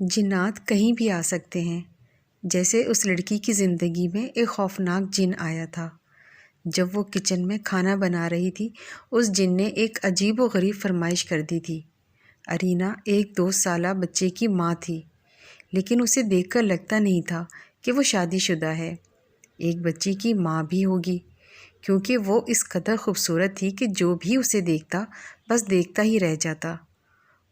جنات کہیں بھی آ سکتے ہیں، جیسے اس لڑکی کی زندگی میں ایک خوفناک جن آیا تھا۔ جب وہ کچن میں کھانا بنا رہی تھی، اس جن نے ایک عجیب و غریب فرمائش کر دی تھی۔ ارینا ایک 2 سالہ بچے کی ماں تھی، لیکن اسے دیکھ کر لگتا نہیں تھا کہ وہ شادی شدہ ہے۔ ایک بچی کی ماں بھی ہوگی، کیونکہ وہ اس قدر خوبصورت تھی کہ جو بھی اسے دیکھتا بس دیکھتا ہی رہ جاتا۔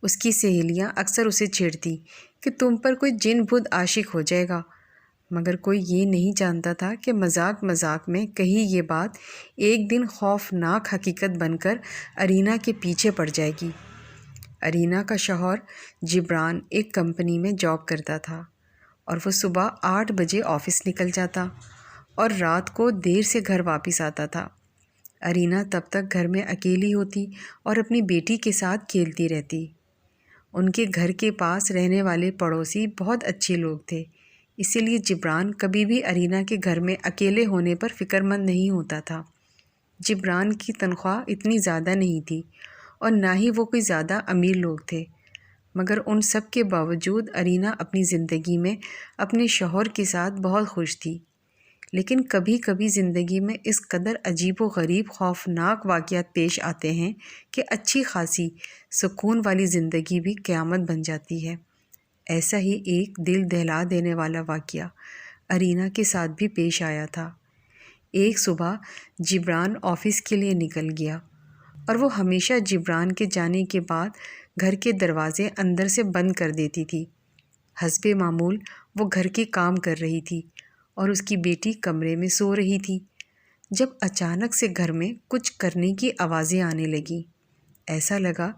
اس کی سہیلیاں اکثر اسے چھیڑتی کہ تم پر کوئی جن بھوت عاشق ہو جائے گا، مگر کوئی یہ نہیں جانتا تھا کہ مذاق مذاق میں کہیں یہ بات ایک دن خوفناک حقیقت بن کر ارینا کے پیچھے پڑ جائے گی۔ ارینا کا شوہر جبران ایک کمپنی میں جاب کرتا تھا، اور وہ صبح 8 بجے آفس نکل جاتا اور رات کو دیر سے گھر واپس آتا تھا۔ ارینا تب تک گھر میں اکیلی ہوتی اور اپنی بیٹی کے ساتھ کھیلتی رہتی۔ ان کے گھر کے پاس رہنے والے پڑوسی بہت اچھے لوگ تھے، اسی لیے جبران کبھی بھی ارینا کے گھر میں اکیلے ہونے پر فکر مند نہیں ہوتا تھا۔ جبران کی تنخواہ اتنی زیادہ نہیں تھی اور نہ ہی وہ کوئی زیادہ امیر لوگ تھے، مگر ان سب کے باوجود ارینا اپنی زندگی میں اپنے شوہر کے ساتھ بہت خوش تھی۔ لیکن کبھی کبھی زندگی میں اس قدر عجیب و غریب خوفناک واقعات پیش آتے ہیں کہ اچھی خاصی سکون والی زندگی بھی قیامت بن جاتی ہے۔ ایسا ہی ایک دل دہلا دینے والا واقعہ ارینا کے ساتھ بھی پیش آیا تھا۔ ایک صبح جبران آفس کے لیے نکل گیا، اور وہ ہمیشہ جبران کے جانے کے بعد گھر کے دروازے اندر سے بند کر دیتی تھی۔ حسب معمول وہ گھر کے کام کر رہی تھی اور اس کی بیٹی کمرے میں سو رہی تھی، جب اچانک سے گھر میں کچھ کرنے کی آوازیں آنے لگیں۔ ایسا لگا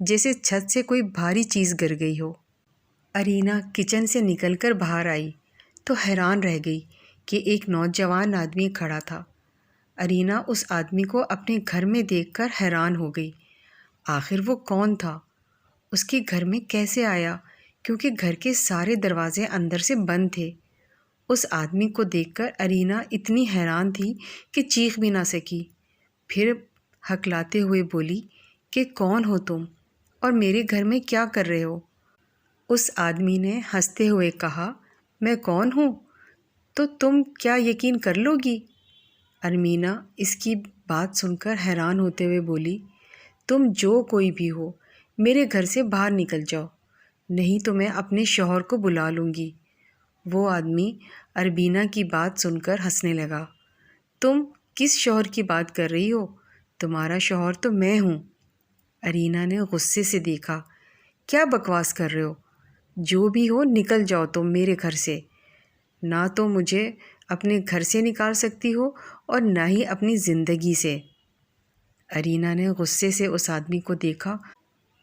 جیسے چھت سے کوئی بھاری چیز گر گئی ہو۔ ارینا کچن سے نکل کر باہر آئی تو حیران رہ گئی کہ ایک نوجوان آدمی کھڑا تھا۔ ارینا اس آدمی کو اپنے گھر میں دیکھ کر حیران ہو گئی۔ آخر وہ کون تھا؟ اس کے گھر میں کیسے آیا؟ کیونکہ گھر کے سارے دروازے اندر سے بند تھے۔ اس آدمی کو دیکھ کر ارینا اتنی حیران تھی کہ چیخ بھی نہ سکی۔ پھر ہکلاتے ہوئے بولی کہ کون ہو تم اور میرے گھر میں کیا کر رہے ہو؟ اس آدمی نے ہنستے ہوئے کہا، میں کون ہوں تو تم کیا یقین کر لو گی؟ ارینا اس کی بات سن کر حیران ہوتے ہوئے بولی، تم جو کوئی بھی ہو میرے گھر سے باہر نکل جاؤ، نہیں تو میں اپنے شوہر کو بلا لوں گی۔ وہ آدمی ارینا کی بات سن کر ہنسنے لگا۔ تم کس شوہر کی بات کر رہی ہو؟ تمہارا شوہر تو میں ہوں۔ ارینا نے غصے سے دیکھا، کیا بکواس کر رہے ہو؟ جو بھی ہو نکل جاؤ تم میرے گھر سے۔ نہ تو مجھے اپنے گھر سے نکال سکتی ہو اور نہ ہی اپنی زندگی سے۔ ارینا نے غصے سے اس آدمی کو دیکھا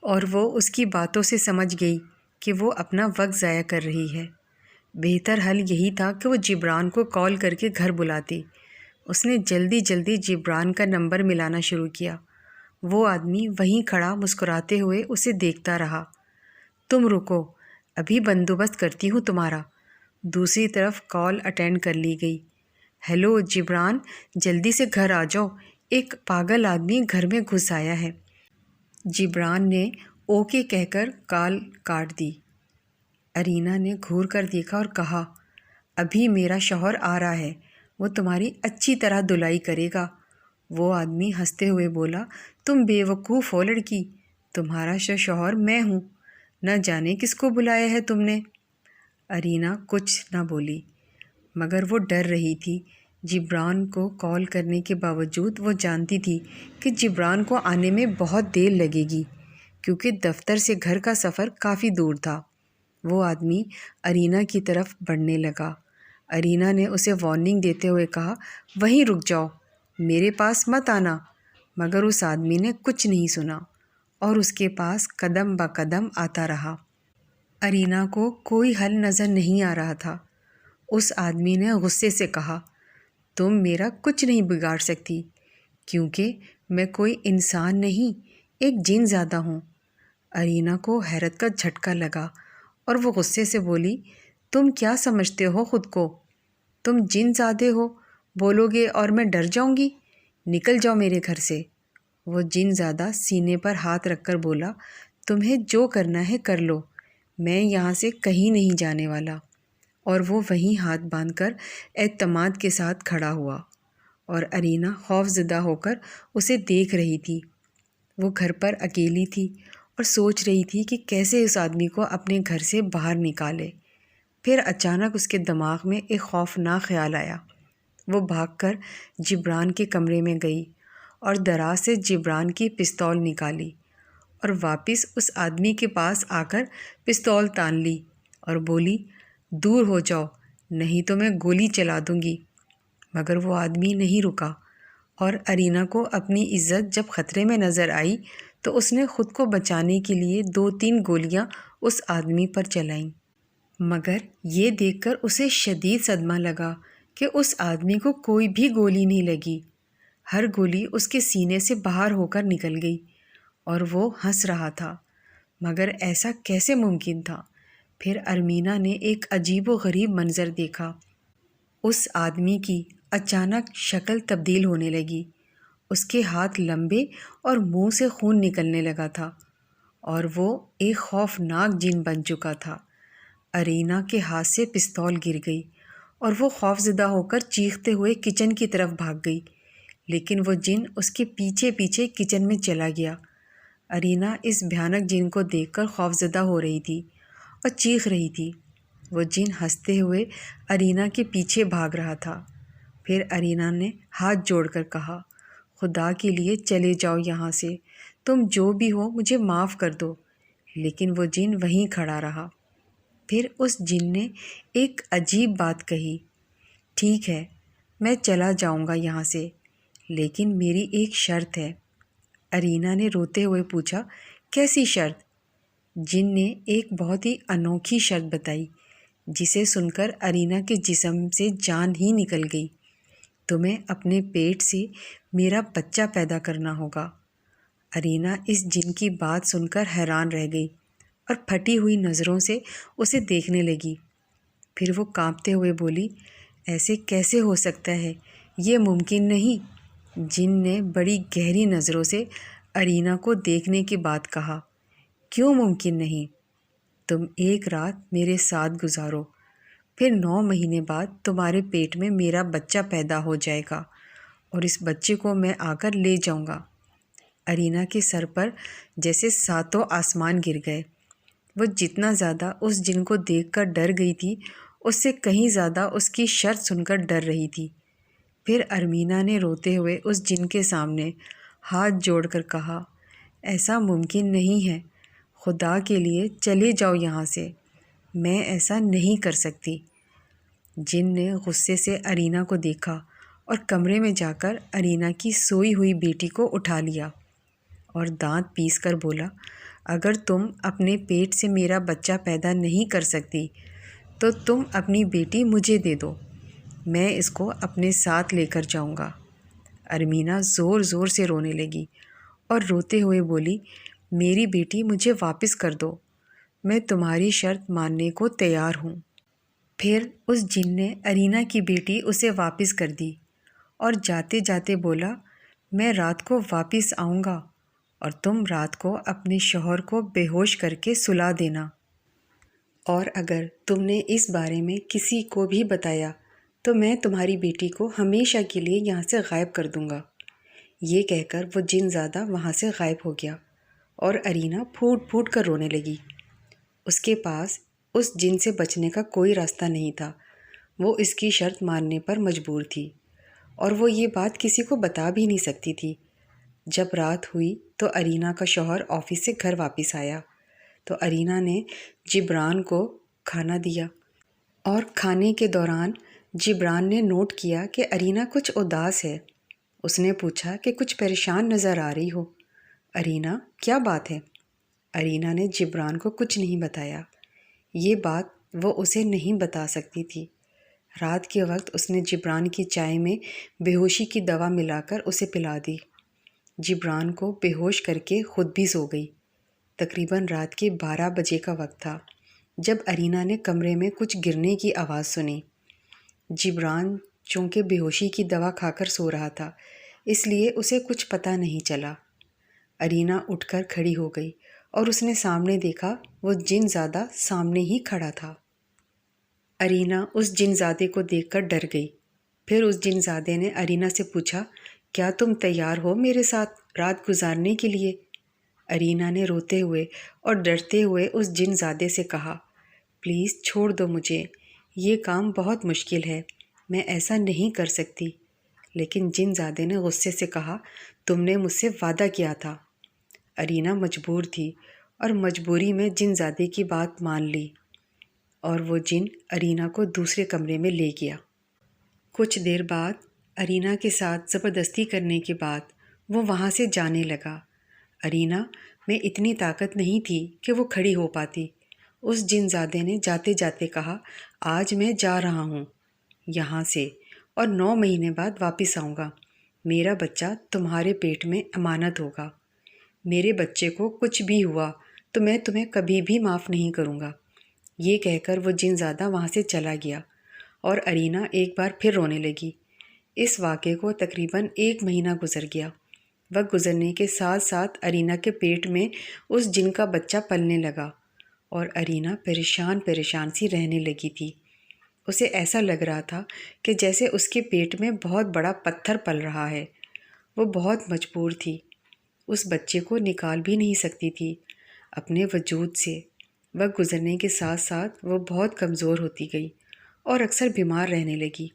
اور وہ اس کی باتوں سے سمجھ گئی کہ وہ اپنا وقت ضائع کر رہی ہے۔ بہتر حل یہی تھا کہ وہ جبران کو کال کر کے گھر بلاتی۔ اس نے جلدی جلدی جبران کا نمبر ملانا شروع کیا۔ وہ آدمی وہیں کھڑا مسکراتے ہوئے اسے دیکھتا رہا۔ تم رکو، ابھی بندوبست کرتی ہوں تمہارا۔ دوسری طرف کال اٹینڈ کر لی گئی۔ ہیلو جبران، جلدی سے گھر آ جاؤ، ایک پاگل آدمی گھر میں گھس آیا ہے۔ جبران نے اوکے کہہ کر کال کاٹ دی۔ ارینا نے گھور کر دیکھا اور کہا، ابھی میرا شوہر آ رہا ہے، وہ تمہاری اچھی طرح دھلائی کرے گا۔ وہ آدمی ہنستے ہوئے بولا، تم بے وقوف ہو لڑکی، تمہارا شوہر میں ہوں، نہ جانے کس کو بلایا ہے تم نے۔ ارینا کچھ نہ بولی، مگر وہ ڈر رہی تھی۔ جبران کو کال کرنے کے باوجود وہ جانتی تھی کہ جبران کو آنے میں بہت دیر لگے گی، کیونکہ دفتر سے گھر کا سفر کافی دور تھا۔ وہ آدمی ارینا کی طرف بڑھنے لگا۔ ارینا نے اسے وارننگ دیتے ہوئے کہا، وہیں رک جاؤ، میرے پاس مت آنا، مگر اس آدمی نے کچھ نہیں سنا اور اس کے پاس قدم بہ قدم آتا رہا۔ ارینا کو کوئی حل نظر نہیں آ رہا تھا۔ اس آدمی نے غصے سے کہا، تم میرا کچھ نہیں بگاڑ سکتی، کیونکہ میں کوئی انسان نہیں، ایک جن زادہ ہوں۔ ارینا کو حیرت کا جھٹکا لگا اور وہ غصے سے بولی، تم کیا سمجھتے ہو خود کو؟ تم جن زادے ہو، بولو گے اور میں ڈر جاؤں گی؟ نکل جاؤ میرے گھر سے۔ وہ جن زادہ سینے پر ہاتھ رکھ کر بولا، تمہیں جو کرنا ہے کر لو، میں یہاں سے کہیں نہیں جانے والا۔ اور وہ وہیں ہاتھ باندھ کر اعتماد کے ساتھ کھڑا ہوا، اور ارینا خوف زدہ ہو کر اسے دیکھ رہی تھی۔ وہ گھر پر اکیلی تھی اور سوچ رہی تھی کہ کیسے اس آدمی کو اپنے گھر سے باہر نکالے۔ پھر اچانک اس کے دماغ میں ایک خوفناک خیال آیا۔ وہ بھاگ کر جبران کے کمرے میں گئی اور دراز سے جبران کی پستول نکالی اور واپس اس آدمی کے پاس آ کر پستول تان لی اور بولی، دور ہو جاؤ، نہیں تو میں گولی چلا دوں گی۔ مگر وہ آدمی نہیں رکا، اور ارینا کو اپنی عزت جب خطرے میں نظر آئی تو اس نے خود کو بچانے کے لیے 2-3 گولیاں اس آدمی پر چلائیں۔ مگر یہ دیکھ کر اسے شدید صدمہ لگا کہ اس آدمی کو کوئی بھی گولی نہیں لگی۔ ہر گولی اس کے سینے سے باہر ہو کر نکل گئی، اور وہ ہنس رہا تھا۔ مگر ایسا کیسے ممکن تھا؟ پھر ارمینا نے ایک عجیب و غریب منظر دیکھا۔ اس آدمی کی اچانک شکل تبدیل ہونے لگی۔ اس کے ہاتھ لمبے اور منہ سے خون نکلنے لگا تھا، اور وہ ایک خوفناک جن بن چکا تھا۔ ارینا کے ہاتھ سے پستول گر گئی اور وہ خوفزدہ ہو کر چیختے ہوئے کچن کی طرف بھاگ گئی، لیکن وہ جن اس کے پیچھے پیچھے کچن میں چلا گیا۔ ارینا اس بھیانک جن کو دیکھ کر خوفزدہ ہو رہی تھی اور چیخ رہی تھی۔ وہ جن ہنستے ہوئے ارینا کے پیچھے بھاگ رہا تھا۔ پھر ارینا نے ہاتھ جوڑ کر کہا، خدا کے لیے چلے جاؤ یہاں سے، تم جو بھی ہو مجھے معاف کر دو۔ لیکن وہ جن وہیں کھڑا رہا۔ پھر اس جن نے ایک عجیب بات کہی، ٹھیک ہے، میں چلا جاؤں گا یہاں سے، لیکن میری ایک شرط ہے۔ ارینا نے روتے ہوئے پوچھا، کیسی شرط؟ جن نے ایک بہت ہی انوکھی شرط بتائی، جسے سن کر ارینا کے جسم سے جان ہی نکل گئی۔ تمہیں اپنے پیٹ سے میرا بچہ پیدا کرنا ہوگا۔ ارینا اس جن کی بات سن کر حیران رہ گئی اور پھٹی ہوئی نظروں سے اسے دیکھنے لگی۔ پھر وہ کانپتے ہوئے بولی، ایسے کیسے ہو سکتا ہے؟ یہ ممکن نہیں۔ جن نے بڑی گہری نظروں سے ارینا کو دیکھنے کے بعد کہا، کیوں ممکن نہیں؟ تم ایک رات میرے ساتھ گزارو، پھر 9 مہینے بعد تمہارے پیٹ میں میرا بچہ پیدا ہو جائے گا، اور اس بچے کو میں آ کر لے جاؤں گا۔ ارینا کے سر پر جیسے 7 آسمان گر گئے۔ وہ جتنا زیادہ اس جن کو دیکھ کر ڈر گئی تھی، اس سے کہیں زیادہ اس کی شرط سن کر ڈر رہی تھی۔ پھر ارمینا نے روتے ہوئے اس جن کے سامنے ہاتھ جوڑ کر کہا، ایسا ممکن نہیں ہے، خدا کے لیے چلے جاؤ یہاں سے، میں ایسا نہیں کر سکتی۔ جن نے غصے سے ارینا کو دیکھا اور کمرے میں جا کر ارینا کی سوئی ہوئی بیٹی کو اٹھا لیا اور دانت پیس کر بولا، اگر تم اپنے پیٹ سے میرا بچہ پیدا نہیں کر سکتی تو تم اپنی بیٹی مجھے دے دو، میں اس کو اپنے ساتھ لے کر جاؤں گا۔ ارمینا زور زور سے رونے لگی اور روتے ہوئے بولی، میری بیٹی مجھے واپس کر دو، میں تمہاری شرط ماننے کو تیار ہوں۔ پھر اس جن نے ارینا کی بیٹی اسے واپس کر دی اور جاتے جاتے بولا، میں رات کو واپس آؤں گا اور تم رات کو اپنے شوہر کو بے ہوش کر کے سلا دینا، اور اگر تم نے اس بارے میں کسی کو بھی بتایا تو میں تمہاری بیٹی کو ہمیشہ کے لیے یہاں سے غائب کر دوں گا۔ یہ کہہ کر وہ جن زادہ وہاں سے غائب ہو گیا اور ارینا پھوٹ پھوٹ کر رونے لگی۔ اس کے پاس اس جن سے بچنے کا کوئی راستہ نہیں تھا۔ وہ اس کی شرط ماننے پر مجبور تھی، اور وہ یہ بات کسی کو بتا بھی نہیں سکتی تھی۔ جب رات ہوئی تو ارینا کا شوہر آفس سے گھر واپس آیا تو ارینا نے جبران کو کھانا دیا، اور کھانے کے دوران جبران نے نوٹ کیا کہ ارینا کچھ اداس ہے۔ اس نے پوچھا کہ کچھ پریشان نظر آ رہی ہو۔ ارینا، کیا بات ہے؟ ارینا نے جبران کو کچھ نہیں بتایا۔ یہ بات وہ اسے نہیں بتا سکتی تھی۔ رات کے وقت اس نے جبران کی چائے میں بے ہوشی کی دوا ملا کر اسے پلا دی۔ جبران کو بے ہوش کر کے خود بھی سو گئی۔ تقریباً رات کے 12 بجے کا وقت تھا جب ارینا نے کمرے میں کچھ گرنے کی آواز سنی۔ جبران چونکہ بے ہوشی کی دوا کھا کر سو رہا تھا، اس لیے اسے کچھ پتہ نہیں چلا۔ ارینا اٹھ کر کھڑی ہو گئی اور اس نے سامنے دیکھا وہ جن زادہ سامنے ہی کھڑا تھا۔ ارینا اس جن زادے کو دیکھ کر ڈر گئی۔ پھر اس جن زادے نے ارینا سے پوچھا، کیا تم تیار ہو میرے ساتھ رات گزارنے کے لیے؟ ارینا نے روتے ہوئے اور ڈرتے ہوئے اس جن زادے سے کہا، پلیز چھوڑ دو مجھے، یہ کام بہت مشکل ہے، میں ایسا نہیں کر سکتی۔ لیکن جن زادے نے غصے سے کہا، تم نے مجھ سے وعدہ کیا تھا۔ ارینا مجبور تھی اور مجبوری میں جن زادے کی بات مان لی، اور وہ جن ارینا کو دوسرے کمرے میں لے گیا۔ کچھ دیر بعد ارینا کے ساتھ زبردستی کرنے کے بعد وہ وہاں سے جانے لگا۔ ارینا میں اتنی طاقت نہیں تھی کہ وہ کھڑی ہو پاتی۔ اس جن زادے نے جاتے جاتے کہا، آج میں جا رہا ہوں یہاں سے، اور 9 مہینے بعد واپس آؤں گا۔ میرا بچہ تمہارے پیٹ میں امانت ہوگا۔ میرے بچے کو کچھ بھی ہوا تو میں تمہیں کبھی بھی معاف نہیں کروں گا۔ یہ کہہ کر وہ جن زادہ وہاں سے چلا گیا، اور ارینا ایک بار پھر رونے لگی۔ اس واقعے کو تقریباً 1 مہینہ گزر گیا۔ وقت گزرنے کے ساتھ ساتھ ارینا کے پیٹ میں اس جن کا بچہ پلنے لگا، اور ارینا پریشان سی رہنے لگی تھی۔ اسے ایسا لگ رہا تھا کہ جیسے اس کے پیٹ میں بہت بڑا پتھر پل رہا ہے۔ وہ بہت مجبور تھی، اس بچے کو نکال بھی نہیں سکتی تھی اپنے وجود سے۔ وقت گزرنے کے ساتھ ساتھ وہ بہت کمزور ہوتی گئی اور اکثر بیمار رہنے لگی،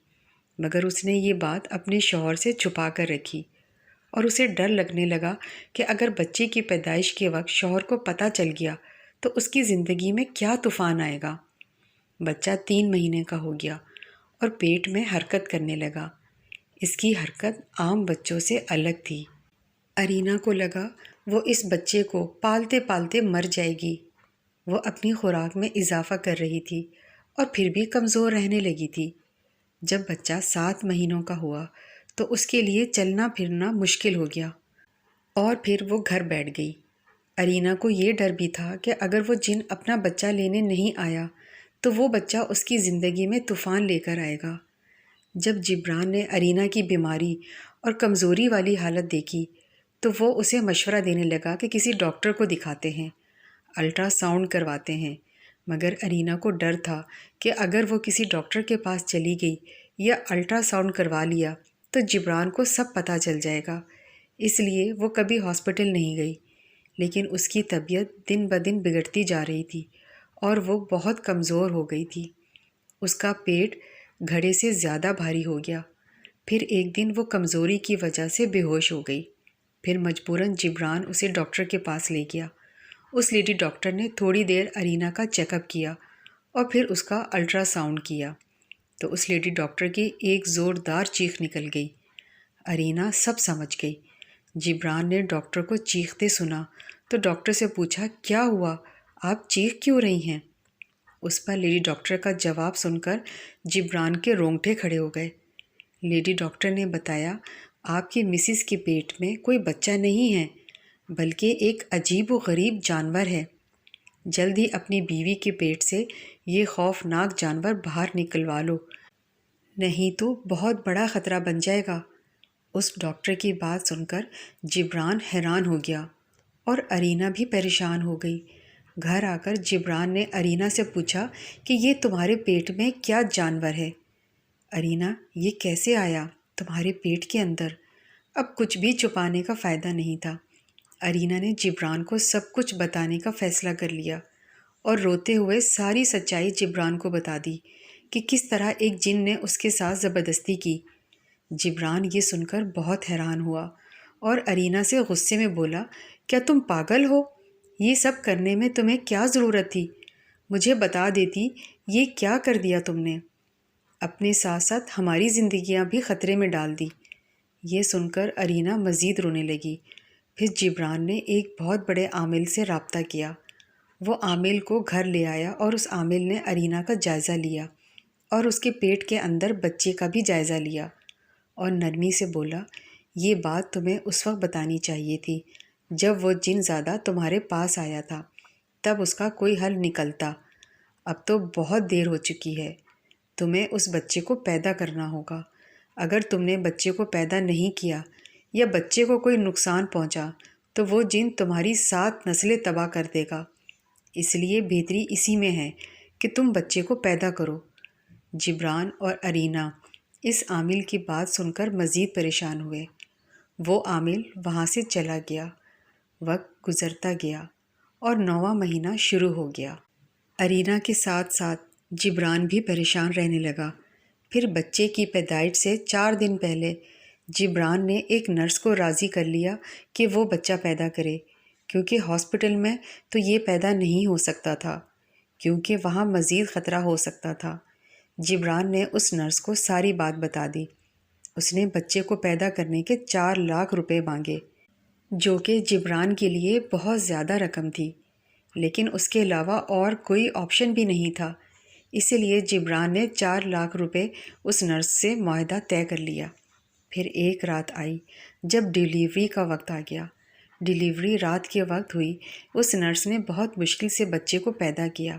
مگر اس نے یہ بات اپنے شوہر سے چھپا کر رکھی، اور اسے ڈر لگنے لگا کہ اگر بچے کی پیدائش کے وقت شوہر کو پتہ چل گیا تو اس کی زندگی میں کیا طوفان آئے گا۔ بچہ 3 مہینے کا ہو گیا اور پیٹ میں حرکت کرنے لگا۔ اس کی حرکت عام بچوں سے الگ تھی۔ ارینا کو لگا وہ اس بچے کو پالتے پالتے مر جائے گی۔ وہ اپنی خوراک میں اضافہ کر رہی تھی اور پھر بھی کمزور رہنے لگی تھی۔ جب بچہ 7 مہینوں کا ہوا تو اس کے لیے چلنا پھرنا مشکل ہو گیا، اور پھر وہ گھر بیٹھ گئی۔ ارینا کو یہ ڈر بھی تھا کہ اگر وہ جن اپنا بچہ لینے نہیں آیا تو وہ بچہ اس کی زندگی میں طوفان لے کر آئے گا۔ جب جبران نے ارینا کی بیماری اور کمزوری والی حالت دیکھی تو وہ اسے مشورہ دینے لگا کہ کسی ڈاکٹر کو دکھاتے ہیں، الٹرا ساؤنڈ کرواتے ہیں۔ مگر ارینا کو ڈر تھا کہ اگر وہ کسی ڈاکٹر کے پاس چلی گئی یا الٹرا ساؤنڈ کروا لیا تو جبران کو سب پتہ چل جائے گا، اس لیے وہ کبھی ہاسپٹل نہیں گئی۔ لیکن اس کی طبیعت دن بدن بگڑتی جا رہی تھی اور وہ بہت کمزور ہو گئی تھی۔ اس کا پیٹ گھڑے سے زیادہ بھاری ہو گیا۔ پھر ایک دن وہ کمزوری کی وجہ سے بے ہوش ہو گئی۔ پھر مجبوراً جبران اسے ڈاکٹر کے پاس لے گیا۔ اس لیڈی ڈاکٹر نے تھوڑی دیر ارینا کا چیک اپ کیا اور پھر اس کا الٹرا ساؤنڈ کیا تو اس لیڈی ڈاکٹر کی ایک زوردار چیخ نکل گئی۔ ارینا سب سمجھ گئی۔ جبران نے ڈاکٹر کو چیختے سنا تو ڈاکٹر سے پوچھا، کیا ہوا؟ آپ چیخ کیوں رہی ہیں؟ اس پر لیڈی ڈاکٹر کا جواب سن کر جبران کے رونگٹے کھڑے ہو گئے۔ لیڈی ڈاکٹر نے بتایا، آپ کی مسز کے پیٹ میں کوئی بچہ نہیں ہے، بلکہ ایک عجیب و غریب جانور ہے۔ جلد ہی اپنی بیوی کے پیٹ سے یہ خوفناک جانور باہر نکلوا لو، نہیں تو بہت بڑا خطرہ بن جائے گا۔ اس ڈاکٹر کی بات سن کر جبران حیران ہو گیا اور ارینا بھی پریشان ہو گئی۔ گھر آ کر جبران نے ارینا سے پوچھا کہ یہ تمہارے پیٹ میں کیا جانور ہے؟ ارینا، یہ کیسے آیا تمہارے پیٹ کے اندر؟ اب کچھ بھی چھپانے کا فائدہ نہیں تھا۔ ارینا نے جبران کو سب کچھ بتانے کا فیصلہ کر لیا اور روتے ہوئے ساری سچائی جبران کو بتا دی کہ کس طرح ایک جن نے اس کے ساتھ زبردستی کی۔ جبران یہ سن کر بہت حیران ہوا اور ارینا سے غصے میں بولا، کیا تم پاگل ہو؟ یہ سب کرنے میں تمہیں کیا ضرورت تھی؟ مجھے بتا دیتی، یہ کیا کر دیا تم نے؟ اپنے ساتھ ساتھ ہماری زندگیاں بھی خطرے میں ڈال دی۔ یہ سن کر ارینا مزید رونے لگی۔ پھر جبران نے ایک بہت بڑے عامل سے رابطہ کیا۔ وہ عامل کو گھر لے آیا اور اس عامل نے ارینا کا جائزہ لیا اور اس کے پیٹ کے اندر بچے کا بھی جائزہ لیا اور نرمی سے بولا، یہ بات تمہیں اس وقت بتانی چاہیے تھی جب وہ جن زادہ تمہارے پاس آیا تھا، تب اس کا کوئی حل نکلتا۔ اب تو بہت دیر ہو چکی ہے، تمہیں اس بچے کو پیدا کرنا ہوگا۔ اگر تم نے بچے کو پیدا نہیں کیا یا بچے کو کوئی نقصان پہنچا تو وہ جن تمہاری 7 نسلیں تباہ کر دے گا، اس لیے بہتری اسی میں ہے کہ تم بچے کو پیدا کرو۔ جبران اور ارینا اس عامل کی بات سن کر مزید پریشان ہوئے۔ وہ عامل وہاں سے چلا گیا۔ وقت گزرتا گیا اور 9واں مہینہ شروع ہو گیا۔ ارینا کے ساتھ ساتھ جبران بھی پریشان رہنے لگا۔ پھر بچے کی پیدائش سے 4 دن پہلے جبران نے ایک نرس کو راضی کر لیا کہ وہ بچہ پیدا کرے، کیونکہ ہاسپٹل میں تو یہ پیدا نہیں ہو سکتا تھا، کیونکہ وہاں مزید خطرہ ہو سکتا تھا۔ جبران نے اس نرس کو ساری بات بتا دی۔ اس نے بچے کو پیدا کرنے کے 4 لاکھ روپے مانگے، جو کہ جبران کے لیے بہت زیادہ رقم تھی، لیکن اس کے علاوہ اور کوئی آپشن بھی نہیں تھا۔ اسی لیے جبران نے 4 لاکھ روپے اس نرس سے معاہدہ طے کر لیا۔ پھر ایک رات آئی جب ڈیلیوری کا وقت آ گیا۔ ڈیلیوری رات کے وقت ہوئی۔ اس نرس نے بہت مشکل سے بچے کو پیدا کیا۔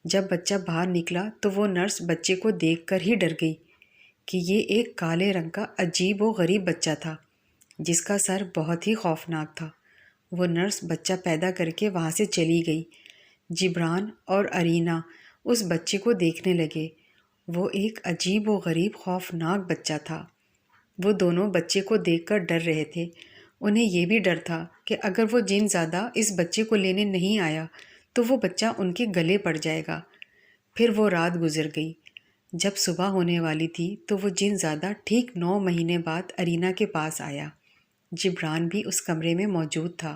جب بچہ باہر نکلا تو وہ نرس بچے کو دیکھ کر ہی ڈر گئی کہ یہ ایک کالے رنگ کا عجیب و غریب بچہ تھا جس کا سر بہت ہی خوفناک تھا۔ وہ نرس بچہ پیدا کر کے وہاں سے چلی گئی۔ جبران اور ارینا اس بچے کو دیکھنے لگے۔ وہ ایک عجیب و غریب خوفناک بچہ تھا۔ وہ دونوں بچے کو دیکھ کر ڈر رہے تھے۔ انہیں یہ بھی ڈر تھا کہ اگر وہ جن زادہ اس بچے کو لینے نہیں آیا تو وہ بچہ ان کے گلے پڑ جائے گا۔ پھر وہ رات گزر گئی۔ جب صبح ہونے والی تھی تو وہ جن زادہ ٹھیک 9 مہینے بعد ارینا کے پاس آیا۔ جبران بھی اس کمرے میں موجود تھا۔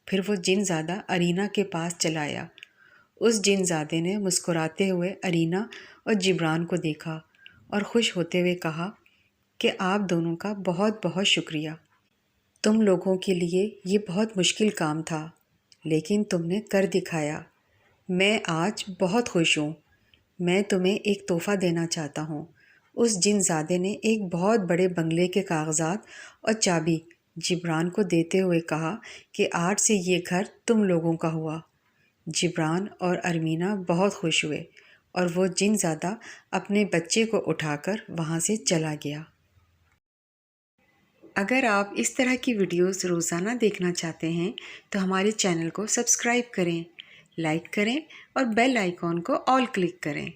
پھر وہ جن زادہ ارینا کے پاس چلا آیا۔ اس جن زادے نے مسکراتے ہوئے ارینا اور جبران کو دیکھا اور خوش ہوتے ہوئے کہا کہ آپ دونوں کا بہت بہت شکریہ۔ تم لوگوں کے لیے یہ بہت مشکل کام تھا، لیکن تم نے کر دکھایا۔ میں آج بہت خوش ہوں۔ میں تمہیں ایک تحفہ دینا چاہتا ہوں۔ اس جن زادے نے ایک بہت بڑے بنگلے کے کاغذات اور چابی جبران کو دیتے ہوئے کہا کہ آج سے یہ گھر تم لوگوں کا ہوا۔ جبران اور ارمینا بہت خوش ہوئے اور وہ جن زادہ اپنے بچے کو اٹھا کر وہاں سے چلا گیا۔ اگر آپ اس طرح کی ویڈیوز روزانہ دیکھنا چاہتے ہیں تو ہمارے چینل کو سبسکرائب کریں، لائک کریں اور بیل آئیکن کو آل کلک کریں۔